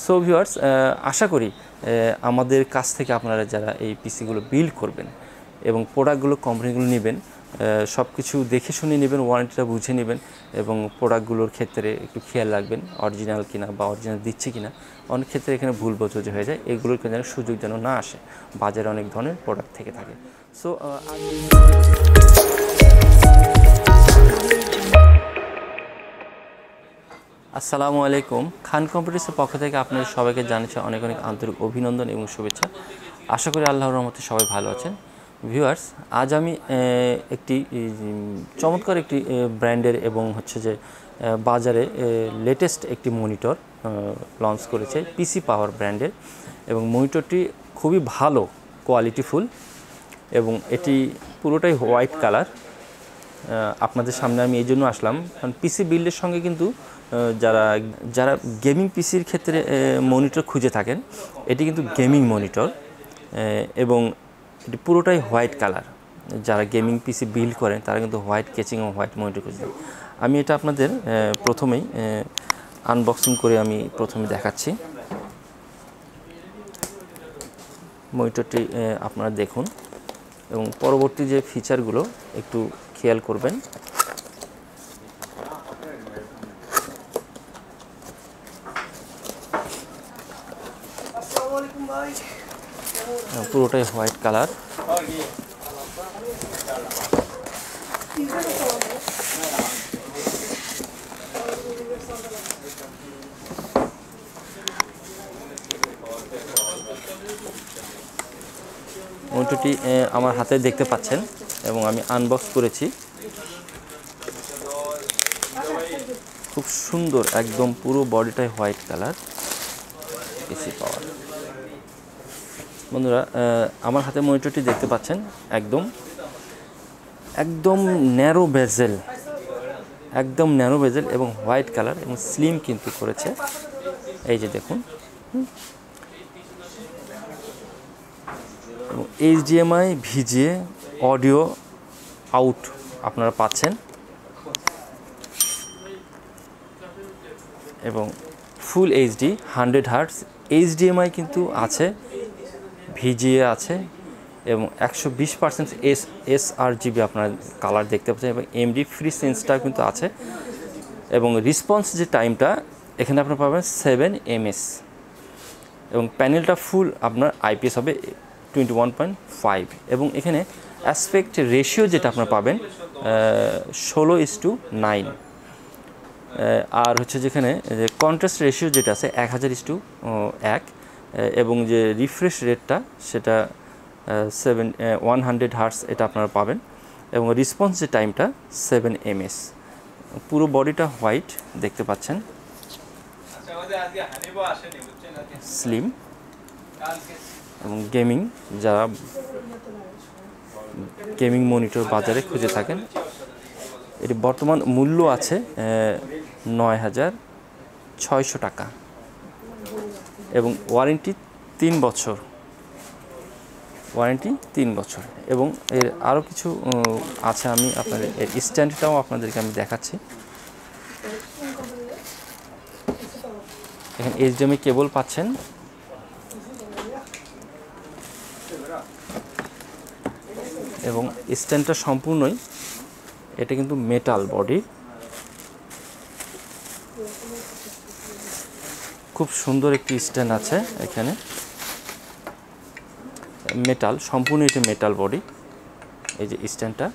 So viewers, আশা করি আমাদের কাছ থেকে আপনারা যারা এই পিসিগুলো বিল্ড করবেন এবং প্রোডাক্টগুলো কোম্পানিগুলো নেবেন, সব কিছু দেখে শুনে নেবেন, ওয়ারেন্টিটা বুঝে নেবেন এবং প্রোডাক্টগুলোর ক্ষেত্রে একটু খেয়াল রাখবেন অরিজিনাল কিনা বা অরিজিনাল দিচ্ছে কিনা। অনেক ক্ষেত্রে এখানে ভুল বোঝাবুঝি হয়ে যায়, এগুলোর যেন সুযোগ যেন না আসে, বাজারে অনেক ধরনের প্রোডাক্ট থেকে থাকে। সো আসসালামু আলাইকুম, খান কম্পিউটার্সের পক্ষ থেকে আপনাদের সবাইকে জানাচ্ছি অনেক অনেক আন্তরিক অভিনন্দন এবং শুভেচ্ছা। আশা করি আল্লাহর রহমতে সবাই ভালো আছেন। ভিউয়ার্স, আজ আমি একটি চমৎকার একটি ব্র্যান্ডের এবং হচ্ছে যে বাজারে লেটেস্ট একটি মনিটর লঞ্চ করেছে পিসি পাওয়ার ব্র্যান্ডের, এবং মনিটরটি খুবই ভালো কোয়ালিটিফুল এবং এটি পুরোটাই হোয়াইট কালার। আপনাদের সামনে আমি এই জন্য আসলাম, কারণ পিসি বিল্ডের সঙ্গে কিন্তু যারা গেমিং পিসির ক্ষেত্রে মনিটর খুঁজে থাকেন, এটি কিন্তু গেমিং মনিটর এবং এটি পুরোটাই হোয়াইট কালার। যারা গেমিং পিসি বিল্ড করেন তারা কিন্তু হোয়াইট কেচিং ও হোয়াইট মনিটর খুঁজে থাকেন। আমি এটা আপনাদের প্রথমেই আনবক্সিং করে আমি প্রথমে দেখাচ্ছি। মনিটরটি আপনারা দেখুন এবং পরবর্তী যে ফিচারগুলো একটু খেয়াল করবেন। পুরোটাই হোয়াইট কালার। মনিটরটি আমার হাতে দেখতে পাচ্ছেন এবং আমি আনবক্স করেছি। খুব সুন্দর, একদম পুরো বডিটাই হোয়াইট কালার পিসি পাওয়ার। বন্ধুরা, আমার হাতে মনিটরটি দেখতে পাচ্ছেন, একদম ন্যারো বেজেল, একদম ন্যারো বেজেল এবং হোয়াইট কালার এবং স্লিম কিন্তু করেছে। এই যে দেখুন, এইচডিএমআই ভিজিএ অডিও আউট আপনারা পাচ্ছেন এবং ফুল এইচডি 100 হার্টজ এইচডিএমআই কিন্তু আছে, ভিজিএ আছে এবং 120% এসআরজিবি আপনারা কালার দেখতে পাচ্ছেন এবং এমডি ফ্রি সেন্সটা কিন্তু আছে এবং রেসপন্স যে টাইমটা এখানে আপনারা পাবেন 7 ms এবং প্যানেলটা ফুল আপনার আইপিএস হবে 21.5 এবং এখানে অ্যাসপেক্ট রেশিও যেটা আপনারা পাবেন 16:9 আর হচ্ছে যেখানে যে কন্ট্রাস্ট রেশিও যেটা আছে 1000:1 এবং যে রিফ্রেশ রেটটা সেটা 100 হার্টস এটা আপনারা পাবেন এবং রেসপন্স যে টাইমটা 7 ms। পুরো বডিটা হোয়াইট দেখতে পাচ্ছেন, স্লিম এবং গেমিং, যারা গেমিং মনিটর বাজারে খুঁজে থাকেন, এটি বর্তমান মূল্য আছে 9,600 টাকা এবং ওয়ারেন্টি 3 বছর, এবং এর আরও কিছু আছে। আমি আপনাদের এর স্ট্যান্ডটাও আপনাদেরকে আমি দেখাচ্ছি। এখানে এইচডিএমআই কেবল পাচ্ছেন এবং স্ট্যান্ডটা সম্পূর্ণই, এটা কিন্তু মেটাল বডি, খুব সুন্দর একটি স্ট্যান্ড আছে এখানে, মেটাল, সম্পূর্ণ এটা মেটাল বডি। এই যে স্ট্যান্ডটা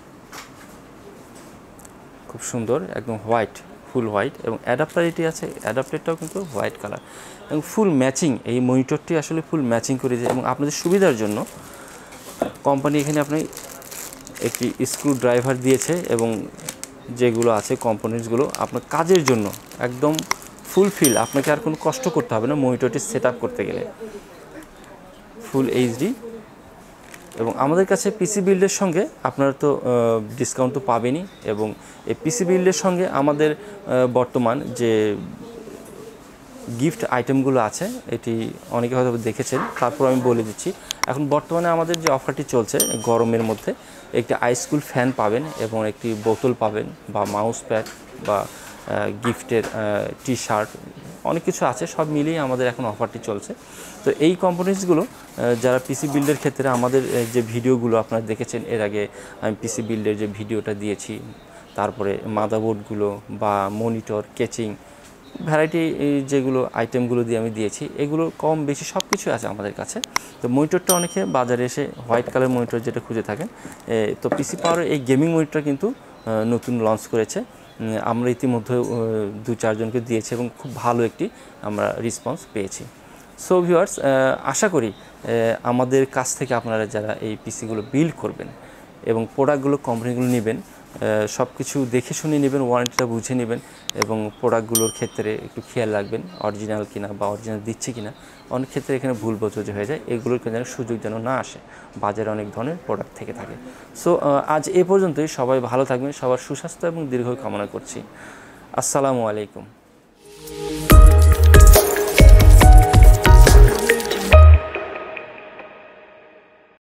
খুব সুন্দর, একদম হোয়াইট, ফুল হোয়াইট এবং অ্যাডাপ্টার এটি আছে, অ্যাডাপ্টারটাও কিন্তু হোয়াইট কালার এবং ফুল ম্যাচিং। এই মনিটরটি আসলে ফুল ম্যাচিং করেছে এবং আপনাদের সুবিধার জন্য কোম্পানি এখানে আপনি একটি স্ক্রু ড্রাইভার দিয়েছে এবং যেগুলো আছে কম্পোনেন্টসগুলো আপনার কাজের জন্য একদম ফুলফিল, আপনাকে আর কোনো কষ্ট করতে হবে না মনিটরটি সেট আপ করতে গেলে। ফুল এইচডি এবং আমাদের কাছে পিসি বিল্ডের সঙ্গে আপনারা তো ডিসকাউন্ট তো পাবেনই এবং এই পিসি বিল্ডের সঙ্গে আমাদের বর্তমান যে গিফট আইটেমগুলো আছে এটি অনেকে হয়তো দেখেছেন, তারপর আমি বলে দিচ্ছি। এখন বর্তমানে আমাদের যে অফারটি চলছে গরমের মধ্যে, একটি আইসকুল ফ্যান পাবেন এবং একটি বোতল পাবেন বা মাউস প্যাড বা গিফটের টি শার্ট অনেক কিছু আছে, সব মিলিয়ে আমাদের এখন অফারটি চলছে। তো এই কম্পোনেন্টসগুলো যারা পিসি বিল্ডের ক্ষেত্রে আমাদের যে ভিডিওগুলো আপনারা দেখেছেন এর আগে, আমি পিসি বিল্ডের যে ভিডিওটা দিয়েছি, তারপরে মাদারবোর্ডগুলো বা মনিটর, কেচিং, ভ্যারাইটি যেগুলো আইটেমগুলো দিয়ে আমি দিয়েছি, এগুলো কম বেশি সব কিছু আছে আমাদের কাছে। তো মনিটরটা অনেকে বাজারে এসে হোয়াইট কালার মনিটর যেটা খুঁজে থাকেন, তো পিসি পাওয়ারের এই গেমিং মনিটর কিন্তু নতুন লঞ্চ করেছে। আমরা ইতিমধ্যে 2-4 জনকে দিয়েছি এবং খুব ভালো একটি আমরা রেসপন্স পেয়েছি। সো ভিউয়ার্স, আশা করি আমাদের কাছ থেকে আপনারা যারা এই পিসিগুলো বিল্ড করবেন এবং প্রোডাক্টগুলো কোম্পানিগুলো নেবেন, সব কিছু দেখে শুনে নেবেন, ওয়ারেন্টিটা বুঝে নেবেন এবং প্রোডাক্টগুলোর ক্ষেত্রে একটু খেয়াল রাখবেন অরিজিনাল কিনা বা অরিজিনাল দিচ্ছে কিনা। অনেক ক্ষেত্রে এখানে ভুল বোঝাবুঝি হয়ে যায়, এগুলোর যেন সুযোগ যেন না আসে, বাজারে অনেক ধরনের প্রোডাক্ট থেকে থাকে। সো আজ এ পর্যন্তই, সবাই ভালো থাকবেন, সবার সুস্বাস্থ্য এবং দীর্ঘ কামনা করছি। আসসালামু আলাইকুম।